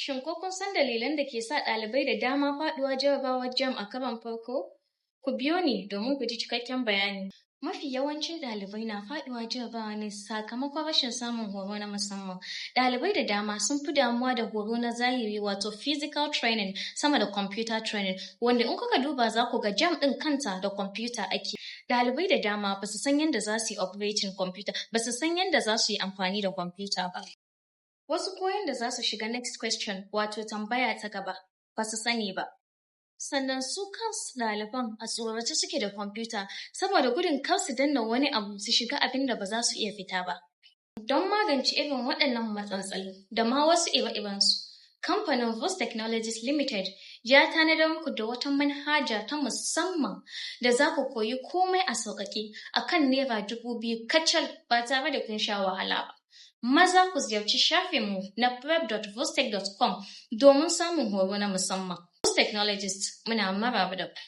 Shin ko kun san dalilan da ke sa ɗalibai da dama faɗuwa jarabawar Jamb a karon farko? Ku biyo ni domin ku ji cikakken bayani. Mafi yawancin ɗalibai na faɗuwa jarabawa ne sakamakon rashin samun horo na musamman. Ɗalibai da dama sun fi damuwa da horo na zahiri wato physical training sama da computer training, wanda in kuka duba za ku ga Jamb ɗin kanta da computer ake. Ɗalibai da dama ba su san yadda za su yi operating computer, ba su san yadda za su yi amfani da computer ba. Wasu koyon da za su shiga next question wato tambaya ta gaba ba su sani ba. Sannan su kansu ɗaliban a tsorace suke da kwamfuta saboda gudun kar su danna wani abu su shiga abin da ba za su iya fita ba. Don magance irin waɗannan matsaloli da ma wasu ire-irensu, kamfanin Voostech Limited ya tanadar muku da wata manhaja ta musamman da za ku koyi komai a sauƙaƙe akan Naira 2,000 kacal ba tare da kun sha wahala ba. Maza ku ziyarci shafinmu na prep.voostech.com domin samun horo na musamman. Voostech muna maraba da ku.